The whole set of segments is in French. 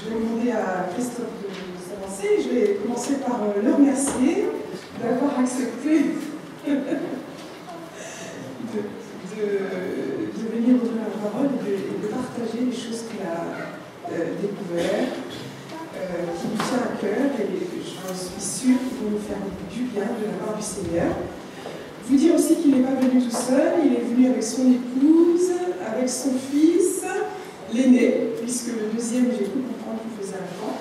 je vais demander à Christophe de s'avancer. Je vais commencer par le remercier d'avoir accepté de venir ouvrir la parole et de partager les choses qu'il a découvertes, qui nous tient à cœur, et je suis sûre qu'ils vont nous faire du bien de la part du Seigneur. Vous dire aussi qu'il n'est pas venu tout seul, il est venu avec son épouse, avec son fils, l'aîné, puisque le deuxième, j'ai cru comprendre qu'il faisait un camp,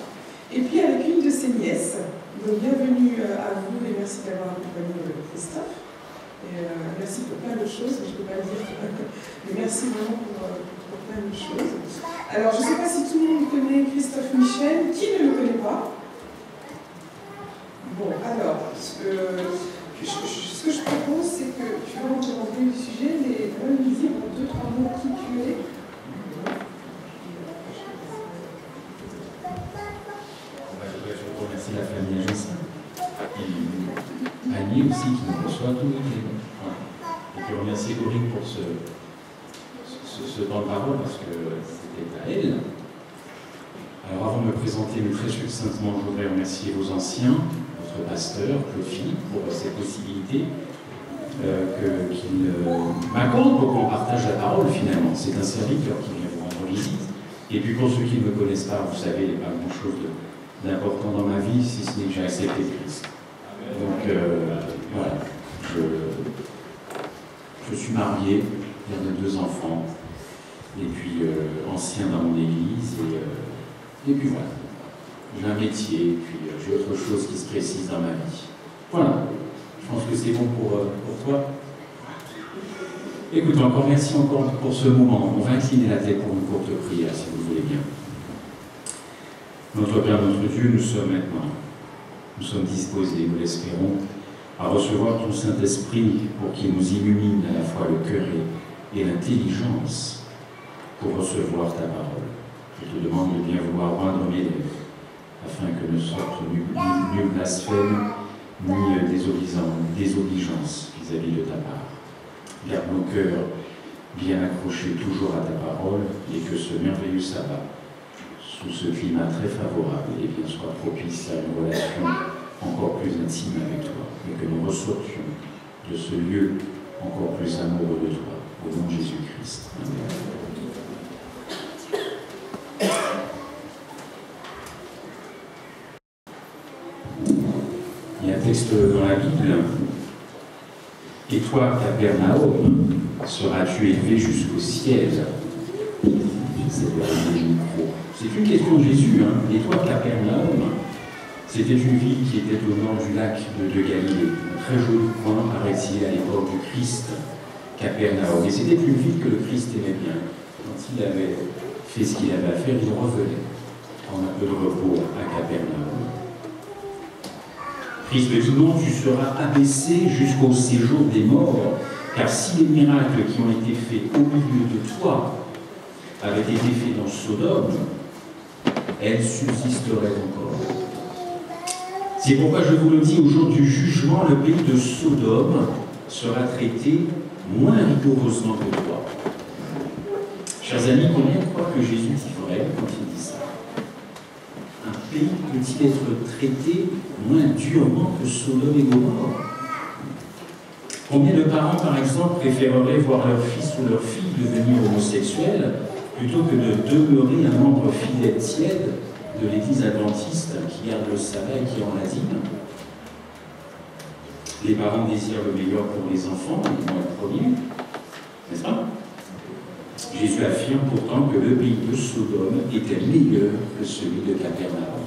et puis avec une de ses nièces. Donc bienvenue à vous et merci d'avoir accompagné Christophe. Et merci pour plein de choses, mais je ne peux pas le dire. Mais merci vraiment pour plein de choses. Alors, je ne sais pas si tout le monde connaît Christophe Michel. Qui ne le connaît pas? Bon, alors, ce que je propose, c'est que tu vas rentrer dans le sujet, mais quand même dire en 2-3 mots qui tu es. Je remercie la famille Agensin. Et Annie aussi qui nous reçoit tous les jours. Et puis remercier Corinne pour ce temps de parole parce que c'était à elle. Alors avant de me présenter, mais très succinctement, je voudrais remercier vos anciens, votre pasteur, Claude Philippe, pour cette possibilité qu'il m'accorde pour qu'on partage la parole finalement. C'est un serviteur qui vient vous rendre visite. Et puis pour ceux qui ne me connaissent pas, vous savez, il n'y a pas grand-chose d'important dans ma vie, si ce n'est que j'ai accepté Christ. Donc voilà, je suis marié, père de 2 enfants, et puis ancien dans mon église, et puis voilà. J'ai un métier, et puis j'ai autre chose qui se précise dans ma vie. Voilà, je pense que c'est bon pour toi. Écoute, encore merci encore pour ce moment. On va incliner la tête pour une courte prière, si vous voulez bien. Notre Père, notre Dieu, nous sommes disposés, nous l'espérons, à recevoir ton Saint-Esprit pour qu'il nous illumine à la fois le cœur et l'intelligence pour recevoir ta parole. Je te demande de bien vouloir rendre mes lèvres, afin que ne sorte nul blasphème, ni désobligeance vis-à-vis de ta part. Garde nos cœurs bien accrochés toujours à ta parole, et que ce merveilleux sabbat, sous ce climat très favorable, et bien soit propice à une relation encore plus intime avec toi, et que nous ressortions de ce lieu encore plus amoureux de toi, au nom de Jésus-Christ. Amen. Il y a un texte dans la Bible. Et toi, Capernaum, seras-tu élevé jusqu'au ciel? C'est une question de Jésus. Et toi, Capernaum, c'était une ville qui était au nord du lac de Galilée. Un très joli point, paraît-il, à l'époque du Christ, Capernaum. Et c'était une ville que le Christ aimait bien. Quand il avait fait ce qu'il avait à faire, il revenait en un peu de repos à Capernaum. Christ dit non, tu seras abaissé jusqu'au séjour des morts, car si les miracles qui ont été faits au milieu de toi avaient été faits dans Sodome, elles subsisteraient encore. C'est pourquoi je vous le dis, au jour du jugement, le pays de Sodome sera traité moins rigoureusement que toi. Chers amis, combien croient que Jésus dit vrai quand il dit ça? Un pays peut-il être traité moins durement que Sodome et Gomorrhe? Combien de parents, par exemple, préféreraient voir leur fils ou leur fille devenir homosexuel plutôt que de demeurer un membre fidèle tiède de l'Église adventiste qui garde le sabbat et qui est en asile? Les parents désirent le meilleur pour les enfants, ils vont être premiers, n'est-ce pas? Jésus affirme pourtant que le pays de Sodome était meilleur que celui de Capernaum.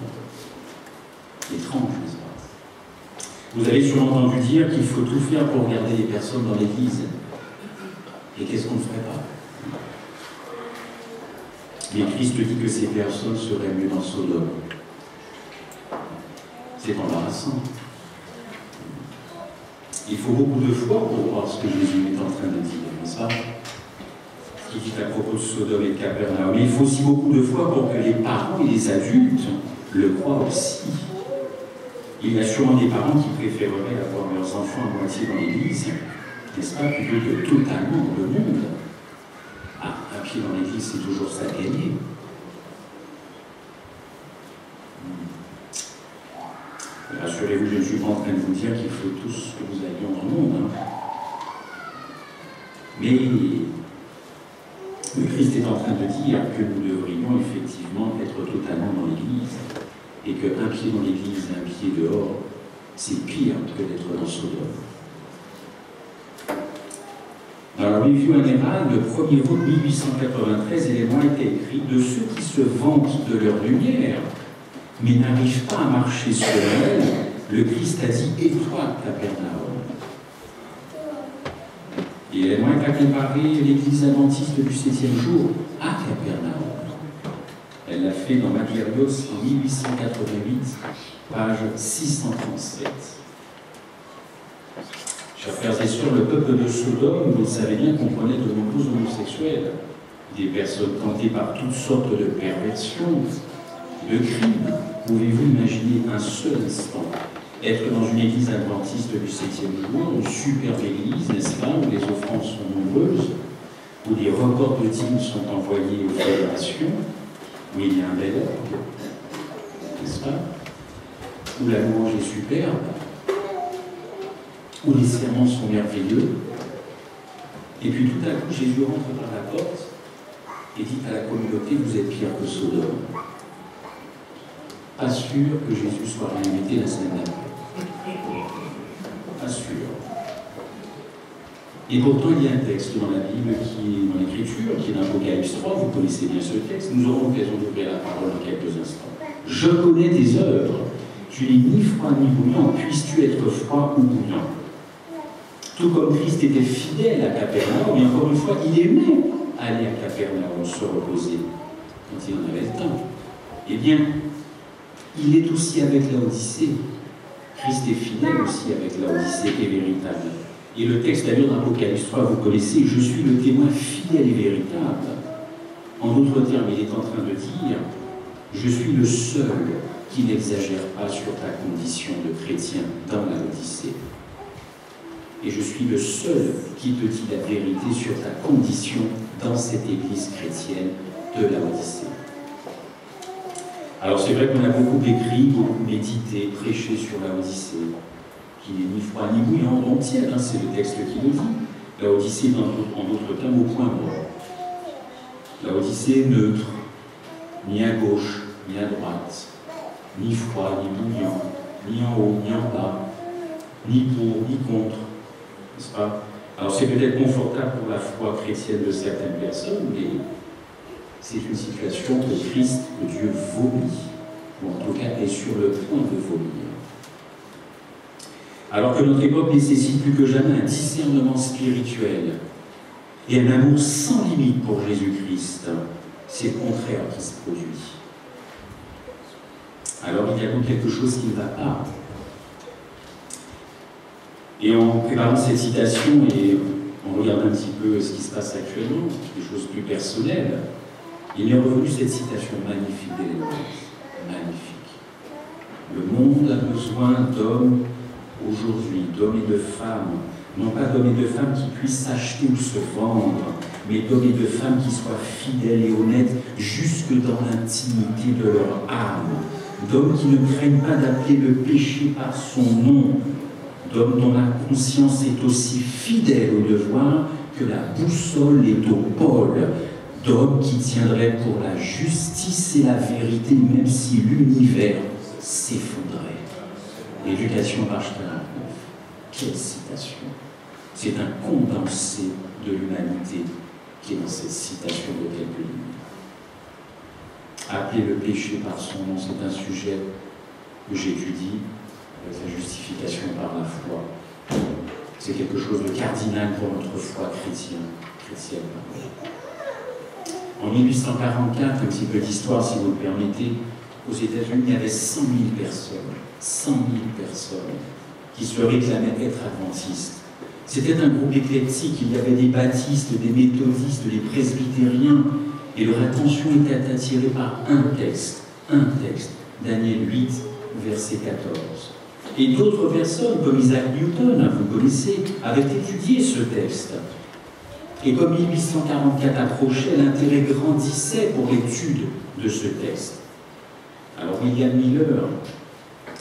Étrange, n'est-ce pas? Vous avez sûrement entendu dire qu'il faut tout faire pour garder les personnes dans l'église. Et qu'est-ce qu'on ne ferait pas? Mais Christ dit que ces personnes seraient mieux dans Sodome. C'est embarrassant. Il faut beaucoup de foi pour voir ce que Jésus est en train de dire, n'est-ce pas? Ce qu'il dit à propos de Sodome et de Capernaum. Mais il faut aussi beaucoup de foi pour que les parents et les adultes le croient aussi. Il y a sûrement des parents qui préféreraient avoir leurs enfants à moitié dans l'église, n'est-ce pas, plutôt que totalement dans le monde. Ah, un pied dans l'église, c'est toujours ça gagner. Rassurez-vous, je ne suis pas en train de vous dire qu'il faut tous que vous alliez dans le monde. Mais le Christ est en train de dire que nous devrions effectivement être totalement dans l'Église et qu'un pied dans l'Église et un pied dehors, c'est pire que d'être dans Sodome. Dans la Revue Générale, le 1er août 1893, l'élément a été écrit de ceux qui se vantent de leur lumière, mais n'arrivent pas à marcher sur elle. Le Christ a dit « Et toi, Capernaum ». Et l'élément a comparé l'Église adventiste du 7e jour à Capernaum. Elle l'a fait dans Magarios en 1888, page 637. Chers frères et sœurs, le peuple de Sodome, vous le savez bien, comprenait de nombreux homosexuels, des personnes tentées par toutes sortes de perversions, de crimes. Pouvez-vous imaginer un seul instant être dans une église adventiste du 7e jour, une superbe église, n'est-ce pas, où les offrandes sont nombreuses, où des records de dîmes sont envoyés aux fédérations, où il y a un bel orgue, n'est-ce pas, où la louange est superbe, où les serments sont merveilleux, et puis tout à coup Jésus rentre par la porte et dit à la communauté: vous êtes pire que Sodome. Pas sûr que Jésus soit réinvité la semaine d'après. Pas sûr. Et pourtant il y a un texte dans la Bible, qui est dans l'Écriture, qui est dans l'Apocalypse 3, vous connaissez bien ce texte, nous aurons l'occasion d'ouvrir la parole dans quelques instants. Je connais tes œuvres, tu n'es ni froid ni bouillant, puisses-tu être froid ou bouillant. Tout comme Christ était fidèle à Capernaum, et encore une fois, il aimait aller à Capernaum se reposer, quand il en avait le temps. Eh bien, il est aussi avec Laodicée. Christ est fidèle aussi avec Laodicée et véritable. Et le texte d'ailleurs dans l'Apocalypse 3, vous connaissez, je suis le témoin fidèle et véritable. En d'autres termes, il est en train de dire, je suis le seul qui n'exagère pas sur ta condition de chrétien dans Laodicée. Et je suis le seul qui te dit la vérité sur ta condition dans cette église chrétienne de Laodicée. Alors c'est vrai qu'on a beaucoup écrit, beaucoup médité, prêché sur Laodicée, qui n'est ni froid ni bouillant, donc tiède, hein, c'est le texte qui le dit. Laodicée, en d'autres termes, au point mort. Laodicée neutre, ni à gauche, ni à droite, ni froid, ni bouillant, ni en haut, ni en bas, ni pour, ni contre. N'est-ce pas? Alors c'est peut-être confortable pour la foi chrétienne de certaines personnes, mais c'est une situation que Christ, que Dieu vomit, ou en tout cas est sur le point de vomir. Alors que notre époque nécessite plus que jamais un discernement spirituel et un amour sans limite pour Jésus-Christ, c'est le contraire qui se produit. Alors il y a donc quelque chose qui ne va pas. Et en préparant cette citation et en regardant un petit peu ce qui se passe actuellement, des choses plus personnelles, il m'est revenu cette citation magnifique d'Ellen White. Magnifique. Le monde a besoin d'hommes aujourd'hui, d'hommes et de femmes, non pas d'hommes et de femmes qui puissent s'acheter ou se vendre, mais d'hommes et de femmes qui soient fidèles et honnêtes jusque dans l'intimité de leur âme, d'hommes qui ne craignent pas d'appeler le péché par son nom, d'hommes dont la conscience est aussi fidèle au devoir que la boussole est au pôle, d'hommes qui tiendraient pour la justice et la vérité, même si l'univers s'effondrait. L'éducation, page 49. Quelle citation! C'est un condensé de l'humanité qui est dans cette citation de quelques lignes. Appeler le péché par son nom, c'est un sujet que j'étudie avec la justification par la foi. C'est quelque chose de cardinal pour notre foi chrétienne. En 1844, un petit peu d'histoire si vous le permettez, aux États-Unis, il y avait 100 000 personnes qui se réclamaient être adventistes. C'était un groupe éclectique, il y avait des baptistes, des méthodistes, des presbytériens, et leur attention était attirée par un texte, Daniel 8, verset 14. Et d'autres personnes, comme Isaac Newton, vous connaissez, avaient étudié ce texte. Et comme 1844 approchait, l'intérêt grandissait pour l'étude de ce texte. Alors William Miller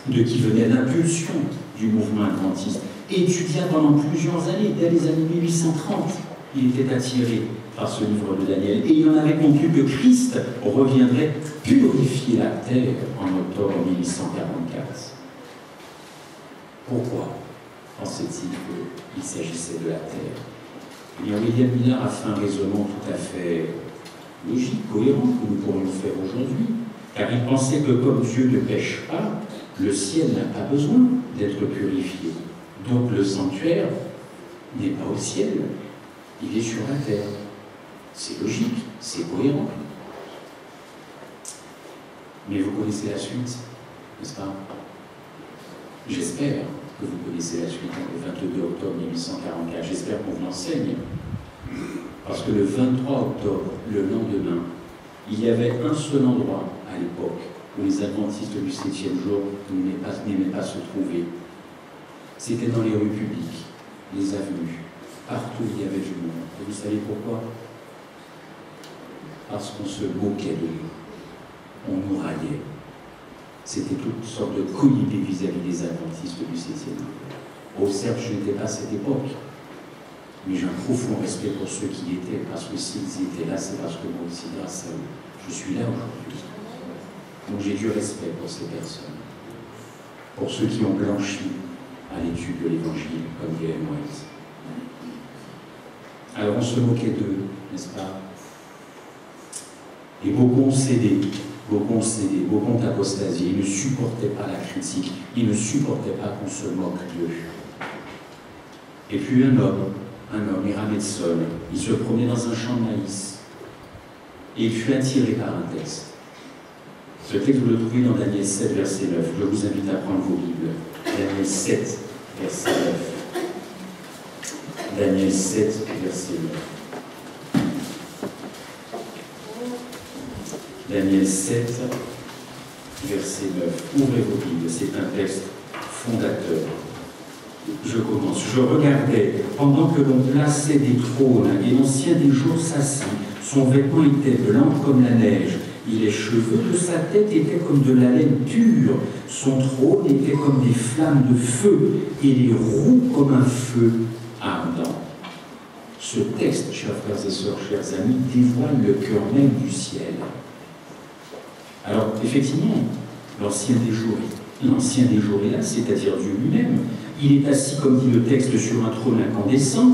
de qui venait l'impulsion du mouvement adventiste. Étudia pendant plusieurs années, dès les années 1830, il était attiré par ce livre de Daniel, et il en avait conclu que Christ reviendrait purifier la terre en octobre 1844. Pourquoi pensait-il qu'il s'agissait de la terre? Et William Millard a fait un raisonnement tout à fait logique, cohérent, que nous pourrions faire aujourd'hui, car il pensait que comme Dieu ne pêche pas, le ciel n'a pas besoin d'être purifié. Donc le sanctuaire n'est pas au ciel, il est sur la terre. C'est logique, c'est cohérent. Mais vous connaissez la suite, n'est-ce pas? J'espère que vous connaissez la suite, le 22 octobre 1844. J'espère qu'on vous l'enseigne. Parce que le 23 octobre, le lendemain, il y avait un seul endroit à l'époque où les adventistes du 7e jour n'aimaient pas se trouver. C'était dans les rues publiques, les avenues, partout où il y avait du monde. Et vous savez pourquoi? Parce qu'on se moquait de nous, on nous raillait. C'était toutes sortes de colibés vis-à-vis des adventistes du 7e jour. Au cercle, je n'étais pas à cette époque, mais j'ai un profond respect pour ceux qui y étaient, parce que s'ils étaient là, c'est parce que moi aussi, grâce à eux, je suis là aujourd'hui. Donc j'ai du respect pour ces personnes, pour ceux qui ont blanchi à l'étude de l'Évangile, comme Graham White. Alors on se moquait d'eux, n'est-ce pas? Et beaucoup ont cédé, beaucoup ont apostasié. Ils ne supportaient pas la critique, ils ne supportaient pas qu'on se moque d'eux. Et puis un homme, Hiram Edson, il se promenait dans un champ de maïs, et il fut attiré par un texte. Ce texte, vous le trouvez dans Daniel 7, verset 9. Je vous invite à prendre vos Bibles. Daniel 7, verset 9. Daniel 7, verset 9. Daniel 7, verset 9. Ouvrez vos Bibles, c'est un texte fondateur. Je commence. Je regardais, pendant que l'on plaçait des trônes, et l'ancien des jours s'assit. Son vêtement était blanc comme la neige. Et les cheveux de sa tête étaient comme de la laine pure. Son trône était comme des flammes de feu, et les roues comme un feu ardent. Ce texte, chers frères et sœurs, chers amis, dévoile le cœur même du ciel. Alors, effectivement, l'ancien des jours est là, c'est-à-dire Dieu lui-même. Il est assis, comme dit le texte, sur un trône incandescent,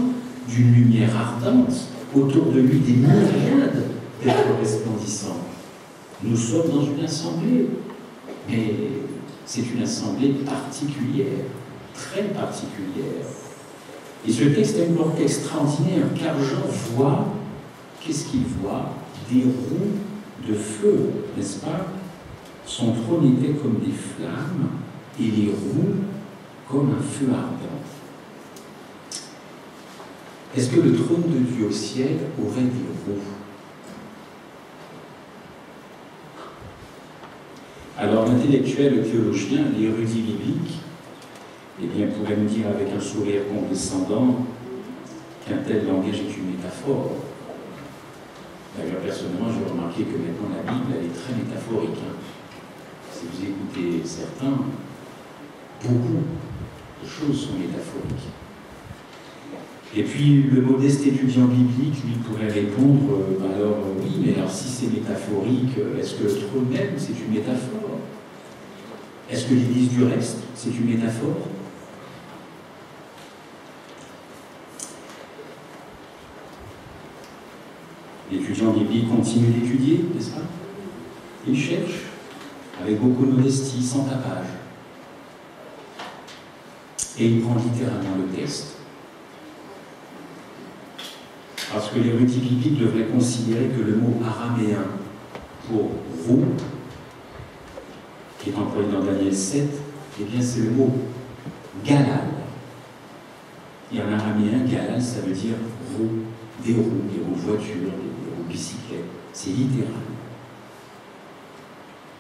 d'une lumière ardente, autour de lui des myriades d'êtres resplendissants. Nous sommes dans une assemblée, mais c'est une assemblée particulière, très particulière. Et ce texte a une portée extraordinaire, car Jean voit, qu'est-ce qu'il voit? Des roues de feu, n'est-ce pas? Son trône était comme des flammes, et les roues comme un feu ardent. Est-ce que le trône de Dieu au ciel aurait des roues? Alors l'intellectuel, le théologien, l'érudit biblique, eh bien, pourrait nous dire avec un sourire condescendant qu'un tel langage est une métaphore. D'ailleurs, personnellement, j'ai remarqué que maintenant la Bible, elle est très métaphorique. Si vous écoutez certains, beaucoup de choses sont métaphoriques. Et puis, le modeste étudiant biblique, lui, pourrait répondre, alors oui, mais alors si c'est métaphorique, est-ce que le trône même, c'est une métaphore? Est-ce que l'Église du reste, c'est une métaphore? L'étudiant biblique continue d'étudier, n'est-ce pas? Il cherche, avec beaucoup de modestie, sans tapage. Et il prend littéralement le texte. Parce que l'érudit biblique devrait considérer que le mot araméen pour roue, qui est employé dans Daniel 7, eh bien c'est le mot galal. Et en araméen, galal, ça veut dire roue, des roues de voitures, des roues de bicyclettes. C'est littéral.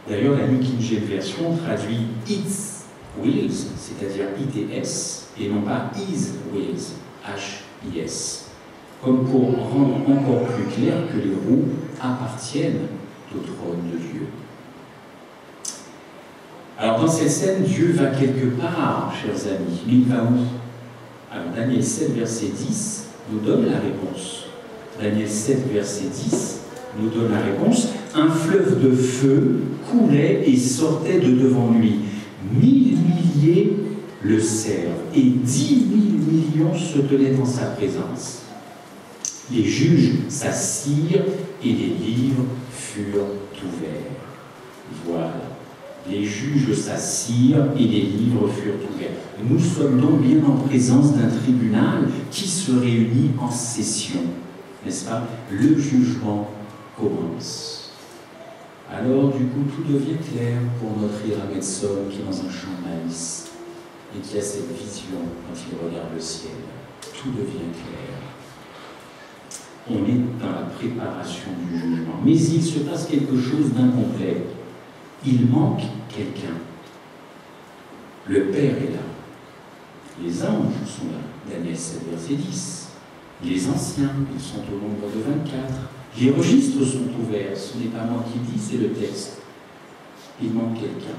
D'ailleurs, la New King James Version traduit its wheels, c'est-à-dire ITS, et non pas his wheels, H-I-S. Comme pour rendre encore plus clair que les roues appartiennent au trône de Dieu. Alors dans cette scène, Dieu va quelque part, chers amis, mais il va où? Alors Daniel 7, verset 10 nous donne la réponse. Daniel 7, verset 10 nous donne la réponse. Un fleuve de feu coulait et sortait de devant lui. 1000 milliers le servent et 10 000 millions se tenaient en sa présence. Les juges s'assirent et les livres furent ouverts. Voilà. Les juges s'assirent et les livres furent ouverts. Nous sommes donc bien en présence d'un tribunal qui se réunit en session, n'est-ce pas? Le jugement commence. Alors, du coup, tout devient clair pour notre Irametson qui est dans un champ de maïs et qui a cette vision quand il regarde le ciel. Tout devient clair. On est dans la préparation du jugement. Mais il se passe quelque chose d'incomplet. Il manque quelqu'un. Le Père est là. Les anges sont là. Daniel 7, verset 10. Les anciens, ils sont au nombre de 24. Les registres sont ouverts. Ce n'est pas moi qui le dis, c'est le texte. Il manque quelqu'un.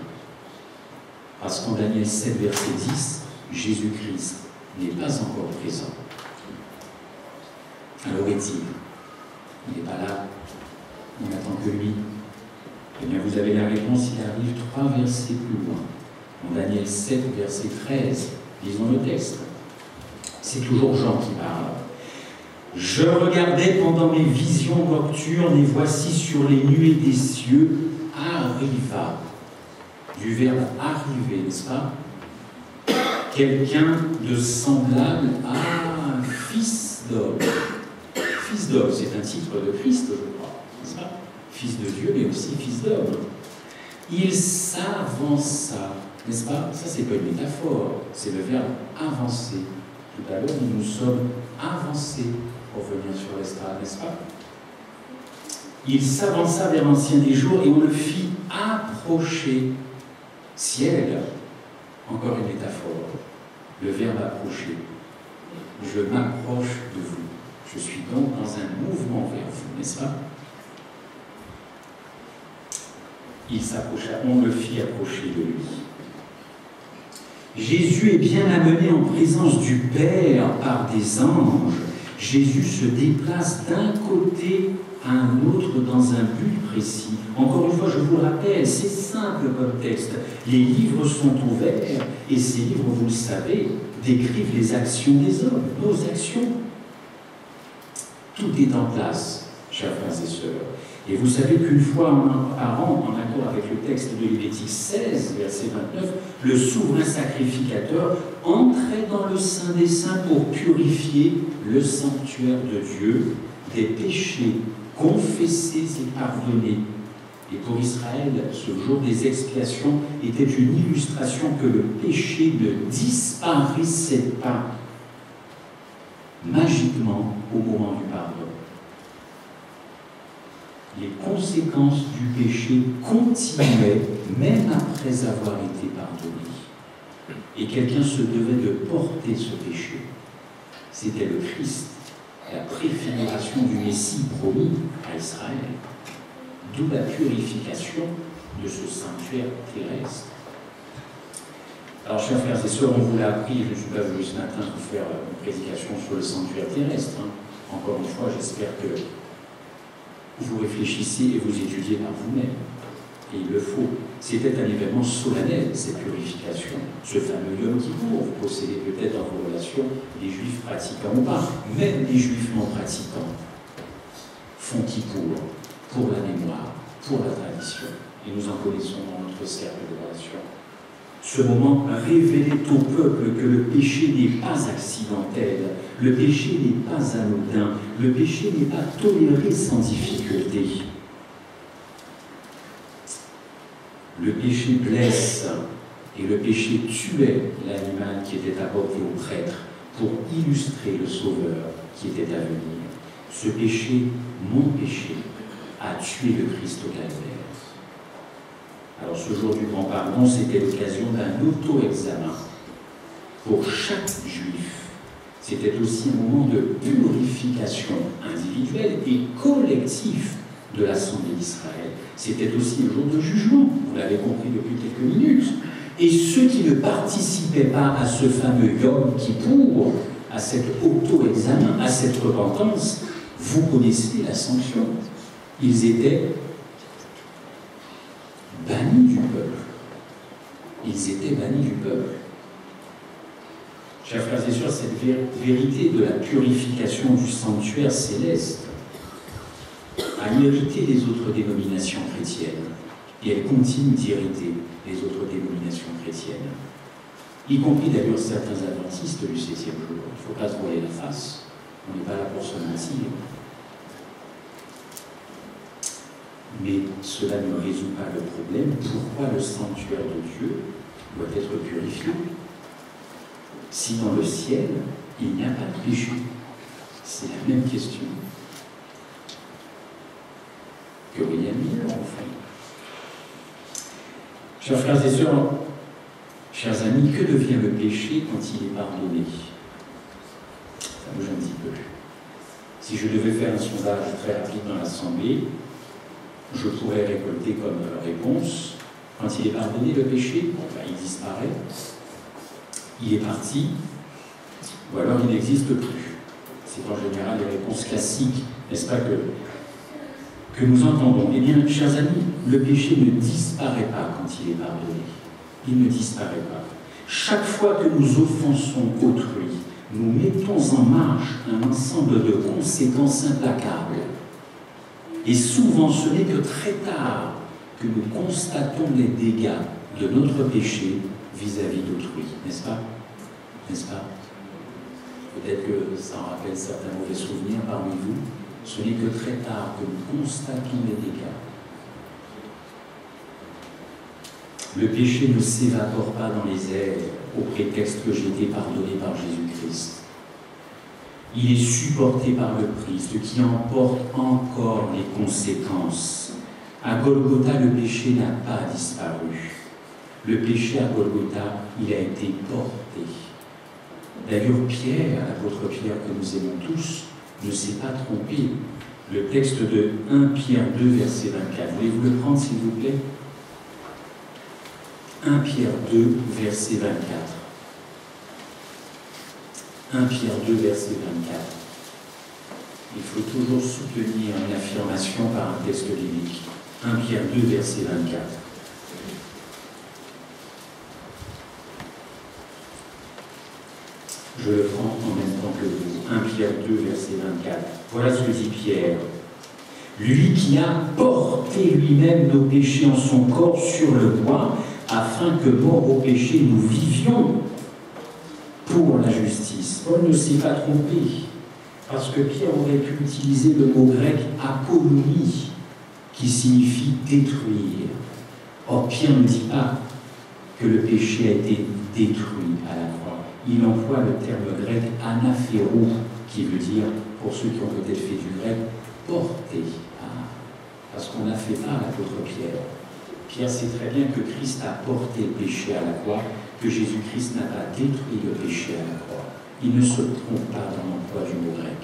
Parce qu'en Daniel 7, verset 10, Jésus-Christ n'est pas encore présent. Alors est-il? Il n'est pas là. On n'attend que lui. Eh bien, vous avez la réponse, il arrive 3 versets plus loin. En Daniel 7, verset 13, lisons le texte. C'est toujours Jean qui parle. Je regardais pendant mes visions nocturnes et voici sur les nuées des cieux arriva. Du verbe arriver, n'est-ce pas? Quelqu'un de semblable à un fils d'homme. Fils d'homme, c'est un titre de Christ, je crois, n'est-ce pas? Fils de Dieu, mais aussi fils d'homme. Il s'avança, n'est-ce pas? Ça, c'est pas une métaphore, c'est le verbe avancer. Tout à l'heure, nous nous sommes avancés pour venir sur l'estrade, n'est-ce pas? Il s'avança vers l'ancien des jours et on le fit approcher. Ciel, encore une métaphore, le verbe approcher. Je m'approche de vous. Je suis donc dans un mouvement vers vous, n'est-ce pas? Il s'approcha, on le fit approcher de lui. Jésus est bien amené en présence du Père par des anges. Jésus se déplace d'un côté à un autre dans un but précis. Encore une fois, je vous le rappelle, c'est simple comme texte. Les livres sont ouverts et ces livres, vous le savez, décrivent les actions des hommes, nos actions. Tout est en place, chers frères et sœurs. Et vous savez qu'une fois par an, en accord avec le texte de Lévitique 16, verset 29, le souverain sacrificateur entrait dans le Saint des Saints pour purifier le sanctuaire de Dieu des péchés confessés et pardonnés. Et pour Israël, ce jour des expiations était une illustration que le péché ne disparaissait pas magiquement au moment du pardon. Les conséquences du péché continuaient même après avoir été pardonné. Et quelqu'un se devait de porter ce péché. C'était le Christ, la préfiguration du Messie promis à Israël. D'où la purification de ce sanctuaire terrestre. Alors, chers frères et sœurs, on vous l'a appris, je ne suis pas venu ce matin pour faire une prédication sur le sanctuaire terrestre. Encore une fois, j'espère que vous réfléchissez et vous étudiez par vous-même. Et il le faut. C'était un événement solennel, cette purification. Ce fameux Yom Kippour, vous possédez peut-être dans vos relations les juifs pratiquants ou pas. Même les juifs non pratiquants font Kippour pour la mémoire, pour la tradition. Et nous en connaissons dans notre cercle de relations. Ce moment révélait au peuple que le péché n'est pas accidentel, le péché n'est pas anodin, le péché n'est pas toléré sans difficulté. Le péché blesse et le péché tuait l'animal qui était apporté au prêtre pour illustrer le Sauveur qui était à venir. Ce péché, mon péché, a tué le Christ au calvaire. Alors ce jour du grand pardon, c'était l'occasion d'un auto-examen pour chaque juif. C'était aussi un moment de purification individuelle et collective de l'Assemblée d'Israël. C'était aussi le jour de jugement, vous l'avez compris depuis quelques minutes. Et ceux qui ne participaient pas à ce fameux Yom Kippour, à cet auto-examen, à cette repentance, vous connaissez la sanction. Ils étaient bannis du peuple. Ils étaient bannis du peuple. Chers frères et sœurs, cette vérité de la purification du sanctuaire céleste a irrité les autres dénominations chrétiennes. Et elle continue d'irriter les autres dénominations chrétiennes. Y compris d'ailleurs certains adventistes du 7e jour. Il ne faut pas se voiler la face. On n'est pas là pour se mentir. Mais cela ne résout pas le problème. Pourquoi le sanctuaire de Dieu doit être purifié? Si dans le ciel, il n'y a pas de péché. C'est la même question que William Miller, en fait. Chers frères et sœurs, chers amis, que devient le péché quand il est pardonné? Ça bouge un petit peu. Si je devais faire un sondage très rapide dans l'Assemblée, je pourrais récolter comme réponse, quand il est pardonné, le péché, bon, ben, il disparaît, il est parti, ou alors il n'existe plus. C'est en général les réponses classiques, n'est-ce pas, que nous entendons. Eh bien, chers amis, le péché ne disparaît pas quand il est pardonné. Il ne disparaît pas. Chaque fois que nous offensons autrui, nous mettons en marche un ensemble de conséquences implacables. Et souvent, ce n'est que très tard que nous constatons les dégâts de notre péché vis-à-vis d'autrui, n'est-ce pas? N'est-ce pas? Peut-être que ça en rappelle certains mauvais souvenirs parmi vous. Ce n'est que très tard que nous constatons les dégâts. Le péché ne s'évapore pas dans les airs au prétexte que j'ai été pardonné par Jésus-Christ. Il est supporté par le Christ, qui en porte encore les conséquences. À Golgotha, le péché n'a pas disparu. Le péché à Golgotha, il a été porté. D'ailleurs, Pierre, l'apôtre Pierre que nous aimons tous, ne s'est pas trompé. Le texte de 1 Pierre 2, verset 24. Voulez-vous le prendre, s'il vous plaît? 1 Pierre 2, verset 24. 1 Pierre 2, verset 24. Il faut toujours soutenir une affirmation par un texte biblique. 1 Pierre 2, verset 24. Je le prends en même temps que vous. 1 Pierre 2, verset 24. Voilà ce que dit Pierre. Lui qui a porté lui-même nos péchés en son corps sur le bois, afin que, mort au péché, nous vivions pour la justice. Paul ne s'est pas trompé, parce que Pierre aurait pu utiliser le mot grec apollunie, qui signifie détruire. Or, Pierre ne dit pas que le péché a été détruit à la croix. Il emploie le terme grec anaphéro, qui veut dire, pour ceux qui ont peut-être fait du grec, porter. Parce qu'on n'a fait pas l'apôtre Pierre. Pierre sait très bien que Christ a porté le péché à la croix, que Jésus-Christ n'a pas détruit le péché à la croix. Il ne se trompe pas dans l'emploi du mot grec.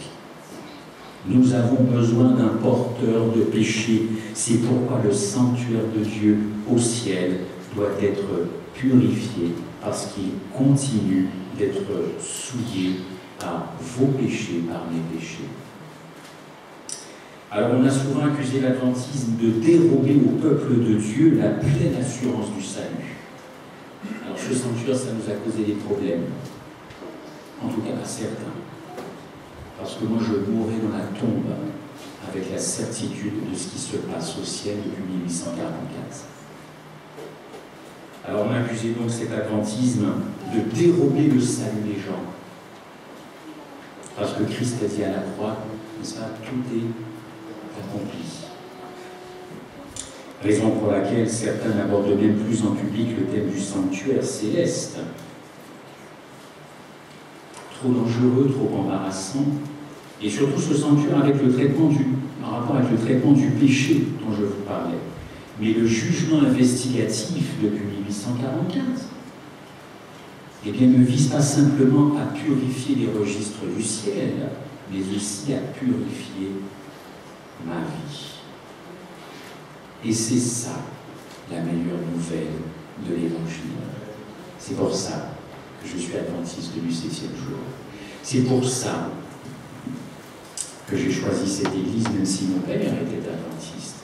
Nous avons besoin d'un porteur de péché. C'est pourquoi le sanctuaire de Dieu au ciel doit être purifié, parce qu'il continue d'être souillé par vos péchés, par mes péchés. Alors on a souvent accusé l'adventisme de dérober au peuple de Dieu la pleine assurance du salut. Alors ce sanctuaire, ça nous a causé des problèmes, en tout cas à certains. Parce que moi je mourrai dans la tombe avec la certitude de ce qui se passe au ciel depuis 1844. Alors on a accusé donc cet adventisme de dérober le salut des gens. Parce que Christ a dit à la croix, ça, tout est accompli. Raison pour laquelle certains n'abordent même plus en public le thème du sanctuaire céleste. Trop dangereux, trop embarrassant. Et surtout ce sanctuaire avec le traitement en rapport avec le traitement du péché dont je vous parlais. Mais le jugement investigatif depuis 1844, eh bien, ne vise pas simplement à purifier les registres du ciel, mais aussi à purifier ma vie. Et c'est ça, la meilleure nouvelle de l'Évangile. C'est pour ça que je suis adventiste du 7e jour. C'est pour ça que j'ai choisi cette église, même si mon père était adventiste.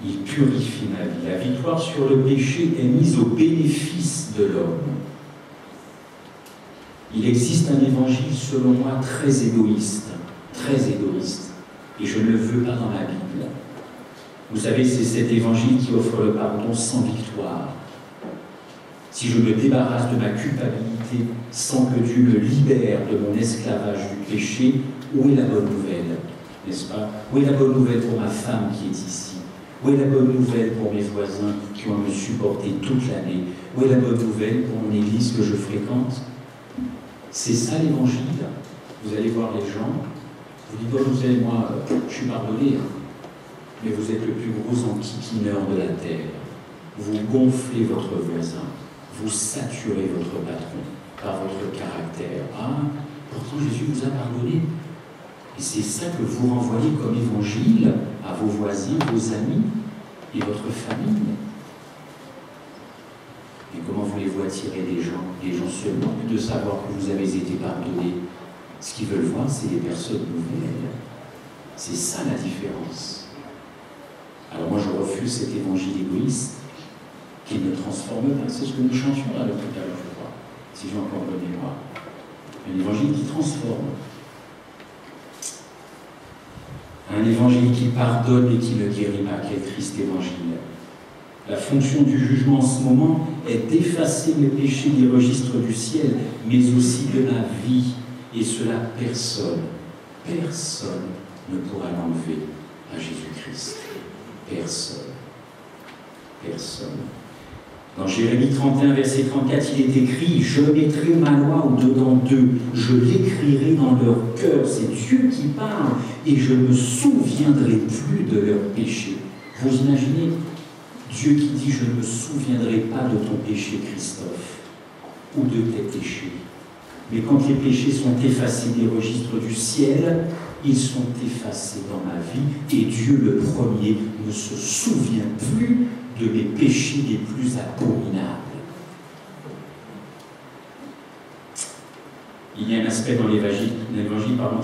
Il purifie ma vie. La victoire sur le péché est mise au bénéfice de l'homme. Il existe un évangile, selon moi, très égoïste, et je ne le veux pas dans ma Bible. Vous savez, c'est cet évangile qui offre le pardon sans victoire. Si je me débarrasse de ma culpabilité sans que Dieu me libère de mon esclavage du péché, où est la bonne nouvelle, n'est-ce pas? Où est la bonne nouvelle pour ma femme qui est ici? Où est la bonne nouvelle pour mes voisins qui vont me supporter toute l'année? Où est la bonne nouvelle pour mon église que je fréquente? C'est ça l'évangile. Vous allez voir les gens, vous dites, oh, vous savez, moi, je suis pardonné, mais vous êtes le plus gros enquiquineur de la terre. Vous gonflez votre voisin, vous saturez votre patron par votre caractère. Ah, pourtant Jésus vous a pardonné. Et c'est ça que vous renvoyez comme évangile à vos voisins, vos amis et votre famille. Et comment voulez-vous attirer les gens? Les gens seulement de savoir que vous avez été pardonné. Ce qu'ils veulent voir, c'est des personnes nouvelles. C'est ça la différence. Alors moi, je refuse cet évangile égoïste qui ne transforme pas. C'est ce que nous chantions là tout à l'heure, je crois, si j'ai encore bonne mémoire. Un évangile qui transforme. Un évangile qui pardonne et qui ne guérit pas. Quel triste évangile. La fonction du jugement en ce moment est d'effacer mes péchés des registres du ciel, mais aussi de la vie. Et cela, personne ne pourra l'enlever à Jésus-Christ. Personne. Dans Jérémie 31, verset 34, il est écrit « Je mettrai ma loi au-dedans d'eux, je l'écrirai dans leur cœur. » C'est Dieu qui parle. « Et je ne me souviendrai plus de leurs péchés. » Vous imaginez Dieu qui dit « Je ne me souviendrai pas de ton péché, Christophe, ou de tes péchés. » Mais quand les péchés sont effacés des registres du ciel, ils sont effacés dans ma vie, et Dieu le premier ne se souvient plus de mes péchés les plus abominables. Il y a un aspect dans l'évangile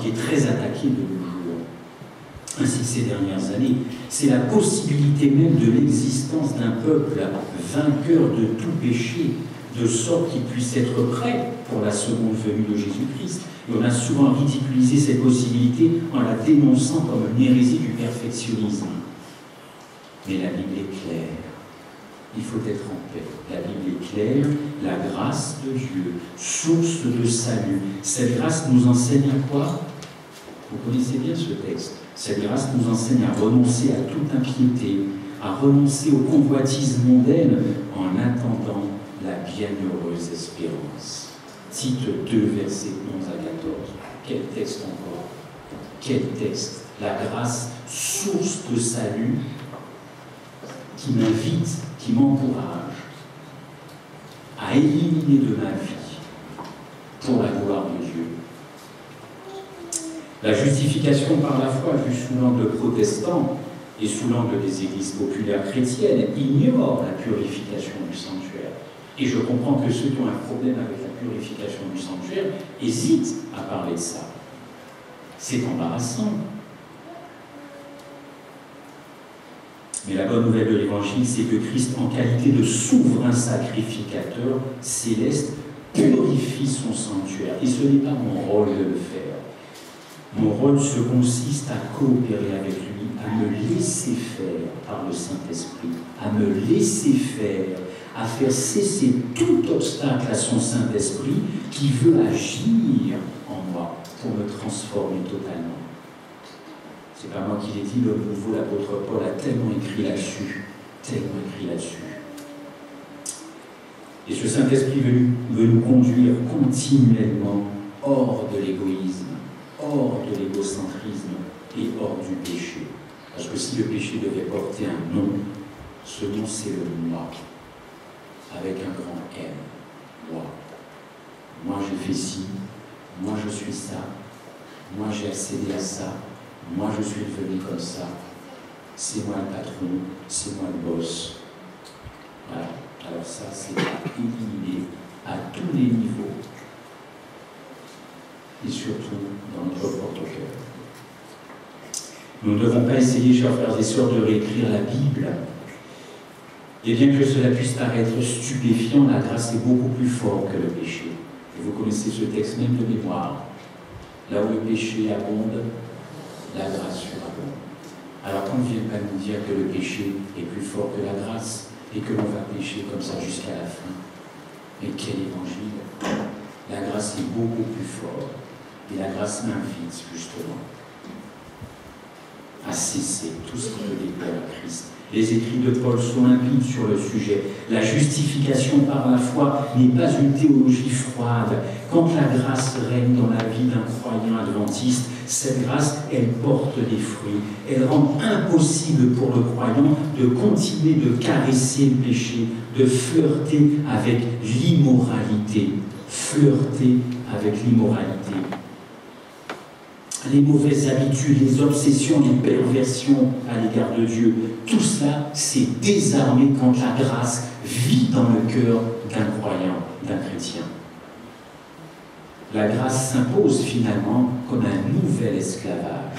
qui est très attaqué de nos jours, ainsi que ces dernières années. C'est la possibilité même de l'existence d'un peuple vainqueur de tout péché, de sorte qu'il puisse être prêt pour la seconde venue de Jésus-Christ. Et on a souvent ridiculisé cette possibilité en la dénonçant comme une hérésie du perfectionnisme. Mais la Bible est claire. Il faut être en paix. La Bible est claire. La grâce de Dieu, source de salut. Cette grâce nous enseigne à quoi? Vous connaissez bien ce texte. Cette grâce nous enseigne à renoncer à toute impiété, à renoncer aux convoitises mondaines en attendant la bienheureuse espérance. Tite 2, versets 11 à 14. Quel texte encore? Quel texte? La grâce, source de salut, qui m'invite, qui m'encourage à éliminer de ma vie pour la gloire de Dieu. La justification par la foi, vue sous l'angle protestant et sous l'angle des églises populaires chrétiennes, ignore la purification du sanctuaire. Et je comprends que ceux qui ont un problème avec la purification du sanctuaire hésitent à parler de ça. C'est embarrassant. Mais la bonne nouvelle de l'Évangile, c'est que Christ, en qualité de souverain sacrificateur céleste, purifie son sanctuaire. Et ce n'est pas mon rôle de le faire. Mon rôle se consiste à coopérer avec lui, à me laisser faire par le Saint-Esprit, à me laisser faire, à faire cesser tout obstacle à son Saint-Esprit qui veut agir en moi pour me transformer totalement. C'est pas moi qui l'ai dit, l'homme nouveau, l'apôtre Paul a tellement écrit là-dessus, Et ce Saint-Esprit veut nous conduire continuellement hors de l'égoïsme, hors de l'égocentrisme et hors du péché. Parce que si le péché devait porter un nom, ce nom c'est le moi, avec un grand M, moi. Moi j'ai fait ci, moi je suis ça, moi j'ai accédé à ça, Moi, je suis devenu comme ça. C'est moi le patron, c'est moi le boss. Voilà. Alors ça, c'est à éliminer à tous les niveaux. Et surtout dans notre propre cœur. Nous ne devons pas essayer, chers frères et sœurs, de réécrire la Bible. Et bien que cela puisse paraître stupéfiant, la grâce est beaucoup plus forte que le péché. Et vous connaissez ce texte même de mémoire. Là où le péché abonde, la grâce surabonde. Alors qu'on ne vienne pas nous dire que le péché est plus fort que la grâce et que l'on va pécher comme ça jusqu'à la fin. Mais quel évangile! La grâce est beaucoup plus forte. Et la grâce m'invite justement à cesser tout ce qui peut déplaire à Christ. Les écrits de Paul sont limpides sur le sujet. La justification par la foi n'est pas une théologie froide. Quand la grâce règne dans la vie d'un croyant adventiste, cette grâce, elle porte des fruits. Elle rend impossible pour le croyant de continuer de caresser le péché, de flirter avec l'immoralité. Flirter avec l'immoralité. Les mauvaises habitudes, les obsessions, les perversions à l'égard de Dieu, tout cela, c'est désarmé quand la grâce vit dans le cœur d'un croyant, d'un chrétien. La grâce s'impose finalement comme un nouvel esclavage.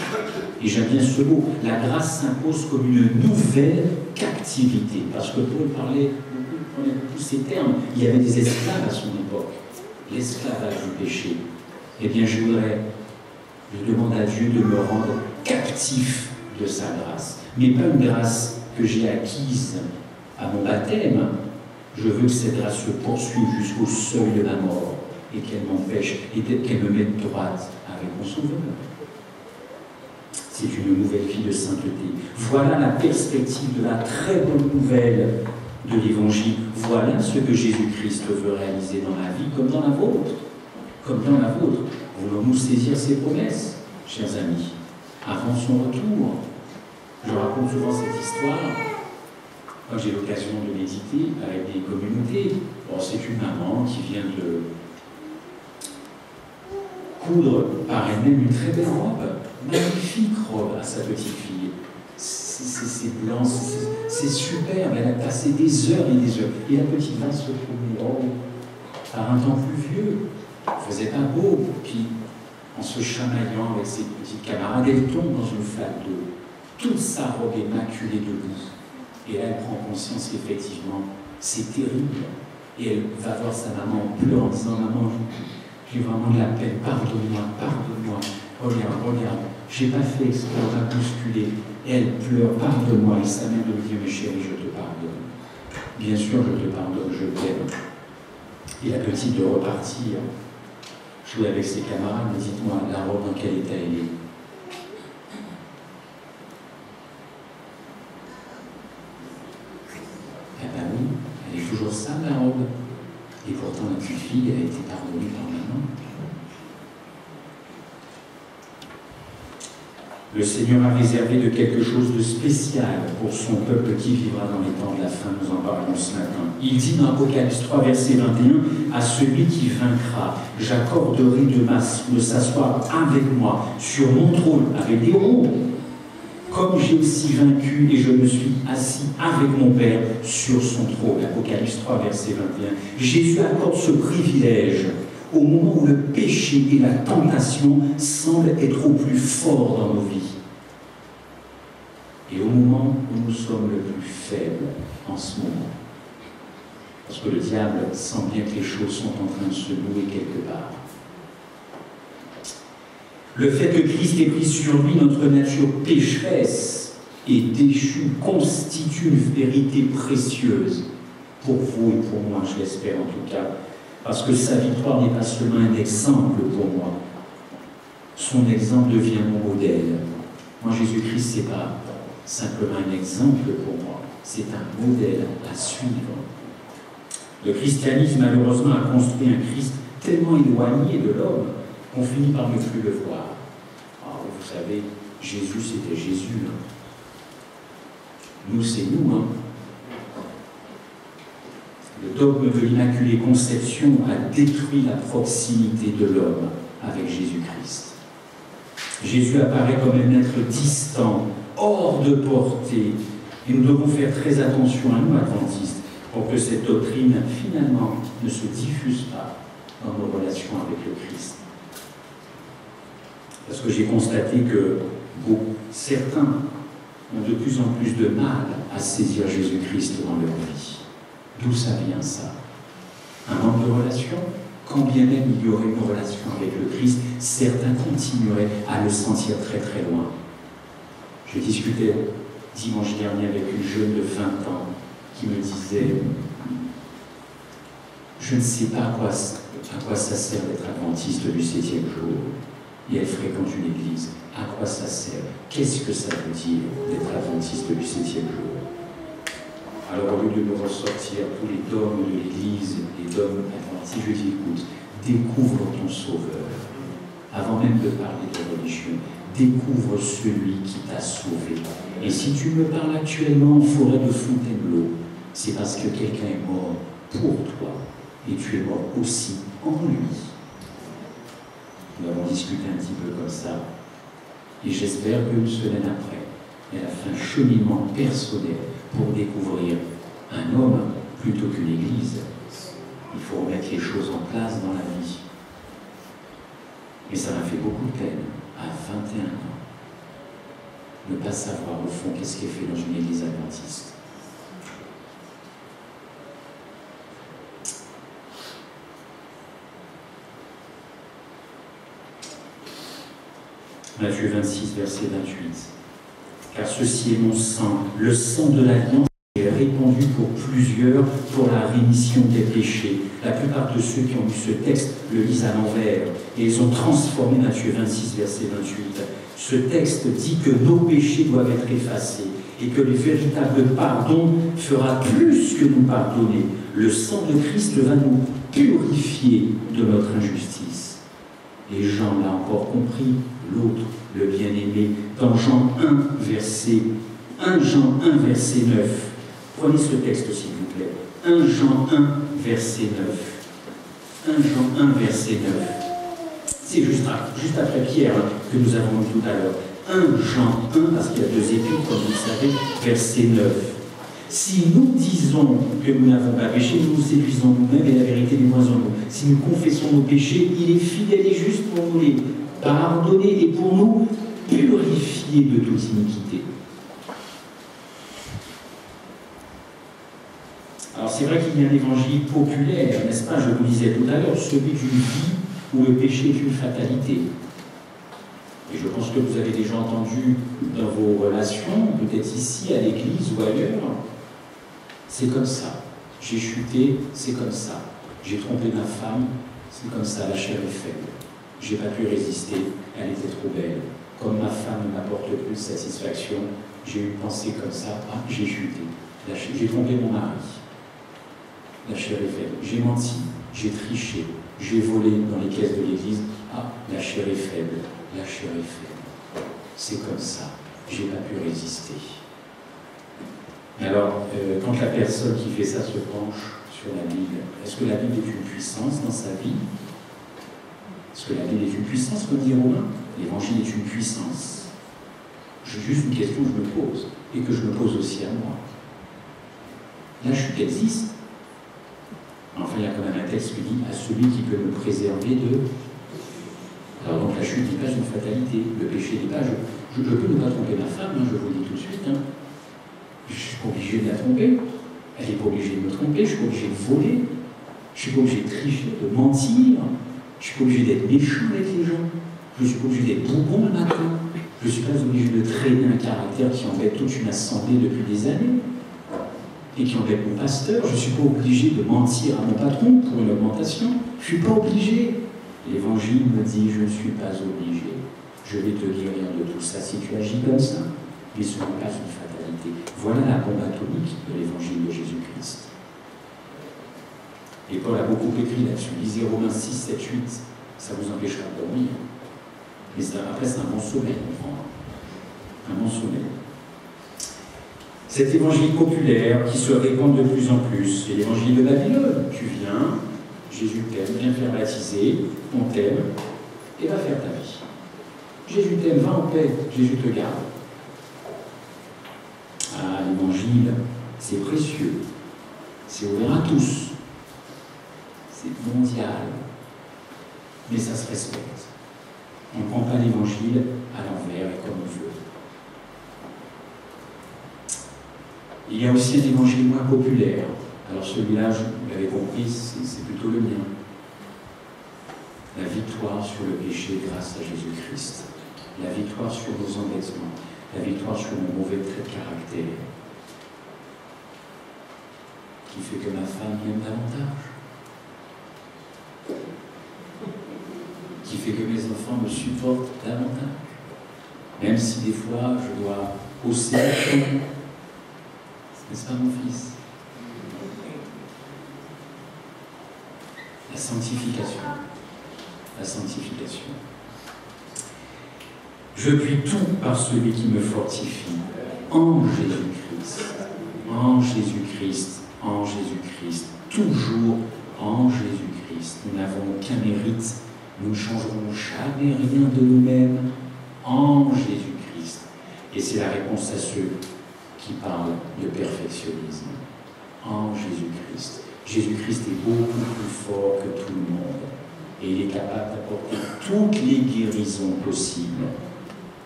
Et j'aime bien ce mot, la grâce s'impose comme une nouvelle captivité. Parce que Paul parlait beaucoup de tous ces termes, il y avait des esclaves à son époque. L'esclavage du péché. Eh bien, je demande à Dieu de me rendre captif de sa grâce. Mais pas une grâce que j'ai acquise à mon baptême. Je veux que cette grâce se poursuive jusqu'au seuil de la mort et qu'elle m'empêche et qu'elle me mette droite avec mon Sauveur. C'est une nouvelle vie de sainteté. Voilà la perspective de la très bonne nouvelle de l'Évangile. Voilà ce que Jésus-Christ veut réaliser dans la vie comme dans la vôtre. Comme dans la vôtre. Voulons-nous saisir ses promesses, chers amis, avant son retour? Je raconte souvent cette histoire quand j'ai l'occasion de méditer avec des communautés. Bon, c'est une maman qui vient de coudre par elle-même une très belle robe, magnifique robe à sa petite fille. C'est blanc, c'est superbe, elle a passé des heures et des heures. Et la petite va se promener par un temps pluvieux. Il faisait pas beau, puis en se chamaillant avec ses petites camarades, elle tombe dans une flaque d'eau. Toute sa robe est maculée de boue. Et là, elle prend conscience qu'effectivement, c'est terrible. Et elle va voir sa maman en pleurant, en disant « Maman, j'ai vraiment de la peine, pardonne-moi, pardonne-moi. Regarde, regarde, j'ai pas fait exprès, on m'a bousculé. » Et elle pleure, pardonne-moi. Et sa mère lui dit « Mais chérie, je te pardonne. Bien sûr, je te pardonne, je t'aime. » Et la petite de repartir, jouer avec ses camarades, mais dites-moi, la robe dans quel état elle est? Eh bien oui, elle est toujours sale, la robe. Et pourtant, la petite fille, elle a été pardonnée par maman. Le Seigneur a réservé de quelque chose de spécial pour son peuple qui vivra dans les temps de la fin. Nous en parlons ce matin. Il dit dans Apocalypse 3, verset 21, « À celui qui vaincra, j'accorderai de s'asseoir avec moi sur mon trône, avec des roues, comme j'ai aussi vaincu et je me suis assis avec mon Père sur son trône. » Apocalypse 3, verset 21. Jésus accorde ce privilège au moment où le péché et la tentation semblent être au plus fort dans nos vies. Et au moment où nous sommes le plus faibles en ce moment. Parce que le diable sent bien que les choses sont en train de se nouer quelque part. Le fait que Christ ait pris sur lui notre nature pécheresse et déchue constitue une vérité précieuse pour vous et pour moi, je l'espère en tout cas. Parce que sa victoire n'est pas seulement un exemple pour moi. Son exemple devient mon modèle. Moi, Jésus-Christ, ce n'est pas simplement un exemple pour moi. C'est un modèle à suivre. Le christianisme, malheureusement, a construit un Christ tellement éloigné de l'homme qu'on finit par ne plus le voir. Alors, vous savez, Jésus, c'était Jésus. Nous, c'est nous. Le dogme de l'Immaculée Conception a détruit la proximité de l'homme avec Jésus-Christ. Jésus apparaît comme un être distant, hors de portée. Et nous devons faire très attention à nous, adventistes, pour que cette doctrine, finalement, ne se diffuse pas dans nos relations avec le Christ. Parce que j'ai constaté que certains ont de plus en plus de mal à saisir Jésus-Christ dans leur vie. D'où ça vient, ça? Un manque de relation? Quand bien même il y aurait une relation avec le Christ, certains continueraient à le sentir très très loin. Je discutais dimanche dernier avec une jeune de 20 ans qui me disait « Je ne sais pas à quoi ça sert d'être adventiste du 7e jour. » Et elle fréquente une église. À quoi ça sert? Qu'est-ce que ça veut dire d'être adventiste du 7e jour? Alors, au lieu de nous ressortir tous les dogmes de l'église, les dogmes adventistes, je dis écoute, découvre ton Sauveur. Avant même de parler de religion, découvre celui qui t'a sauvé. Et si tu me parles actuellement en forêt de Fontainebleau, c'est parce que quelqu'un est mort pour toi et tu es mort aussi en lui. Nous avons discuté un petit peu comme ça, et j'espère qu'une semaine après, elle a fait un cheminement personnel pour découvrir un homme plutôt qu'une église. Il faut remettre les choses en place dans la vie. Mais ça m'a fait beaucoup de peine, à 21 ans, ne pas savoir au fond qu'est-ce qui est fait dans une église adventiste. Matthieu 26, verset 28. Car ceci est mon sang, le sang de l'alliance qui est répandu pour plusieurs pour la rémission des péchés. La plupart de ceux qui ont lu ce texte le lisent à l'envers et ils ont transformé Matthieu 26, verset 28. Ce texte dit que nos péchés doivent être effacés et que le véritable pardon fera plus que nous pardonner. Le sang de Christ va nous purifier de notre injustice. Et Jean l'a encore compris, l'autre, le bien-aimé, dans Jean 1, verset 9. Prenez ce texte, s'il vous plaît. 1 Jean 1, verset 9. 1 Jean 1, verset 9. C'est juste après Pierre que nous avons lu tout à l'heure. 1 Jean 1, parce qu'il y a 2 épîtres, comme vous le savez, verset 9. Si nous disons que nous n'avons pas péché, nous nous séduisons nous-mêmes et la vérité n'est point en nous. Si nous confessons nos péchés, il est fidèle et juste pour nous les pardonner et pour nous purifier de toute iniquité. Alors c'est vrai qu'il y a un évangile populaire, n'est-ce pas? Je vous disais tout à l'heure, celui d'une vie où le péché est une fatalité. Et je pense que vous avez déjà entendu dans vos relations, peut-être ici, à l'église ou ailleurs, c'est comme ça. J'ai chuté, c'est comme ça. J'ai trompé ma femme, c'est comme ça, la chair est faible. J'ai pas pu résister, elle était trop belle. Comme ma femme ne m'apporte plus de satisfaction, j'ai eu une pensée comme ça, ah, j'ai chuté. J'ai trompé mon mari. La chair est faible. J'ai menti, j'ai triché, j'ai volé dans les caisses de l'église, ah, la chair est faible. La chair est faible. C'est comme ça. J'ai pas pu résister. Alors, quand la personne qui fait ça se penche sur la Bible, est-ce que la Bible est une puissance dans sa vie? Est-ce que la Bible est une puissance, comme dit Romain? L'Évangile est une puissance. J'ai juste une question que je me pose, et que je me pose aussi à moi. La chute existe. Enfin, il y a quand même un texte qui dit à celui qui peut me préserver de... Alors donc la chute n'est pas une fatalité, le péché n'est pas... Je peux ne pas tromper ma femme, hein, je vous le dis tout de suite. Hein. Je ne suis pas obligé de la tromper. Elle n'est pas obligée de me tromper, je ne suis pas obligé de voler. Je ne suis pas obligé de tricher, de mentir. Je ne suis pas obligé d'être méchant avec les gens. Je ne suis pas obligé d'être bourbon le matin. Je ne suis pas obligé de traîner un caractère qui embête toute une assemblée depuis des années. Et qui embête mon pasteur. Je ne suis pas obligé de mentir à mon patron pour une augmentation. Je ne suis pas obligé. L'Évangile me dit, je ne suis pas obligé. Je vais te guérir de tout ça si tu agis comme ça. Mais ce n'est pas une fatalité. Voilà la bombe atomique de l'Évangile de Jésus-Christ. Et Paul a beaucoup écrit là-dessus. Lisez Romains 6, 7, 8. Ça vous empêchera de dormir. Mais après, c'est un bon sommeil, un bon sommeil. Cet évangile populaire qui se répand de plus en plus, c'est l'évangile de Babylone. Tu viens, Jésus t'aime, viens faire baptiser, on t'aime, et va faire ta vie. Jésus t'aime, va en paix, Jésus te garde. Ah, l'évangile, c'est précieux, c'est ouvert à tous, c'est mondial, mais ça se respecte. On ne prend pas l'évangile à l'envers et comme on veut. Il y a aussi un évangile moins populaire. Alors celui-là, vous l'avez compris, c'est plutôt le mien. La victoire sur le péché grâce à Jésus-Christ. La victoire sur nos embêtements. La victoire sur nos mauvais traits de caractère. Qui fait que ma femme m'aime davantage. Qui fait que mes enfants me supportent davantage. Même si des fois je dois hausser la tête. N'est-ce pas mon fils? La sanctification. La sanctification. Je puis tout par celui qui me fortifie, en Jésus-Christ, en Jésus-Christ, en Jésus-Christ, toujours en Jésus-Christ. Nous n'avons aucun mérite, nous ne changerons jamais rien de nous-mêmes, en Jésus-Christ. Et c'est la réponse à ceux qui parlent de perfectionnisme, en Jésus-Christ. Jésus-Christ est beaucoup plus fort que tout le monde, et il est capable d'apporter toutes les guérisons possibles.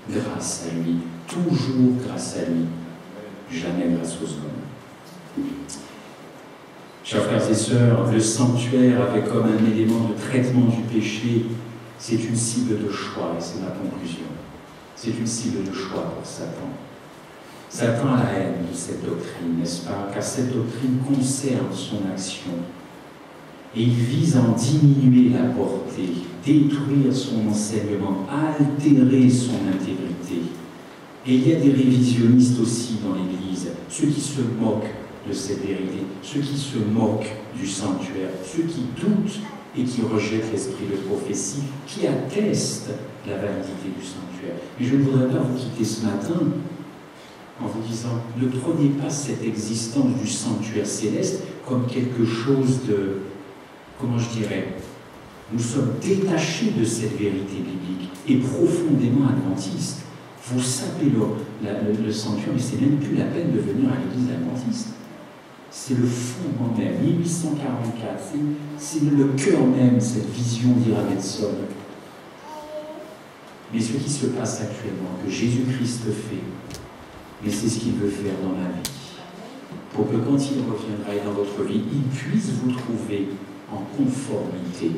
Grâce à lui, toujours grâce à lui, jamais grâce aux hommes. Chers frères et sœurs, le sanctuaire avec comme un élément de traitement du péché, c'est une cible de choix, et c'est ma conclusion. C'est une cible de choix pour Satan. Satan a la haine de cette doctrine, n'est-ce pas? Car cette doctrine concerne son action. Et il vise à en diminuer la portée, détruire son enseignement, altérer son intégrité. Et il y a des révisionnistes aussi dans l'Église, ceux qui se moquent de cette vérité, ceux qui se moquent du sanctuaire, ceux qui doutent et qui rejettent l'esprit de prophétie, qui attestent la validité du sanctuaire. Mais je ne voudrais pas vous quitter ce matin en vous disant, ne prenez pas cette existence du sanctuaire céleste comme quelque chose de, comment je dirais, nous sommes détachés de cette vérité biblique et profondément adventistes. Vous sapez le sanctuaire, mais c'est même plus la peine de venir à l'église adventiste. C'est le fondement même, 1844, c'est le cœur même, cette vision d'Ira Metson. Mais ce qui se passe actuellement, que Jésus-Christ fait, mais c'est ce qu'il veut faire dans ma vie, pour que quand il reviendra dans votre vie, il puisse vous trouver en conformité.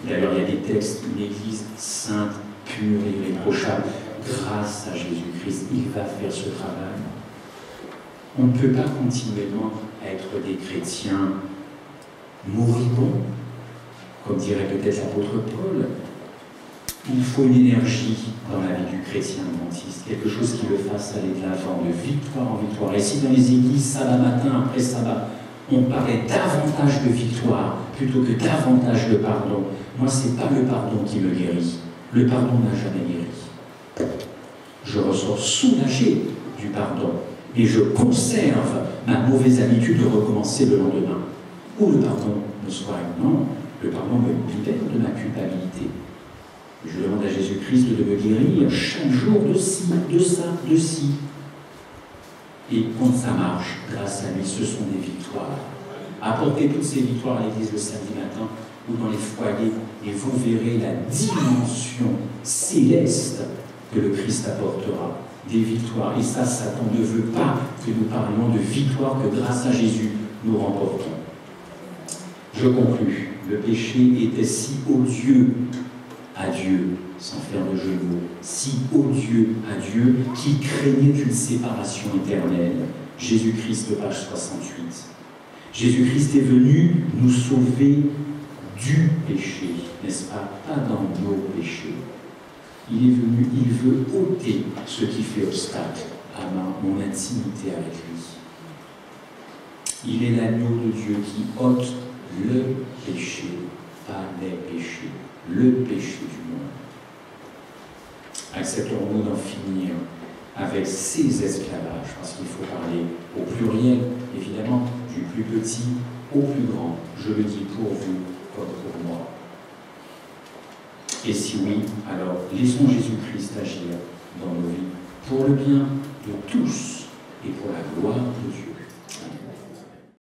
D'ailleurs, il y a des textes, une église sainte, pure et irréprochable, grâce à Jésus-Christ, il va faire ce travail. On ne peut pas continuellement être des chrétiens moribonds, comme dirait peut-être l'apôtre Paul. Il faut une énergie dans la vie du chrétien adventiste, quelque chose qui le fasse aller de l'avant, de victoire en victoire. Et si dans les églises, sabbat matin après sabbat, on parlait davantage de victoire plutôt que davantage de pardon, moi, ce n'est pas le pardon qui me guérit. Le pardon n'a jamais guéri. Je ressors soulagé du pardon, et je conserve ma mauvaise habitude de recommencer le lendemain. Ou le pardon me soigne. Non, le pardon me libère de ma culpabilité. Je demande à Jésus-Christ de me guérir chaque jour de ci, de ça, de ci. Et quand ça marche, grâce à lui, ce sont des victoires. Apportez toutes ces victoires à l'église le samedi matin ou dans les foyers, et vous verrez la dimension céleste que le Christ apportera. Des victoires. Et ça, Satan ne veut pas que nous parlions de victoires que grâce à Jésus, nous remportons. Je conclus. Le péché était si odieux à Dieu, sans faire de jeu de mots, si odieux à Dieu, qu'il craignait une séparation éternelle. Jésus-Christ, page 68. Jésus-Christ est venu nous sauver du péché, n'est-ce pas? Pas dans nos péchés. Il est venu, il veut ôter ce qui fait obstacle à mon intimité avec lui. Il est l'agneau de Dieu qui ôte le péché, pas les péchés, le péché du monde. Accepterons-nous d'en finir avec ces esclavages, parce qu'il faut parler au pluriel, évidemment, du plus petit au plus grand. Je le dis pour vous comme pour moi. Et si oui, alors laissons Jésus-Christ agir dans nos vies pour le bien de tous et pour la gloire de Dieu. Amen.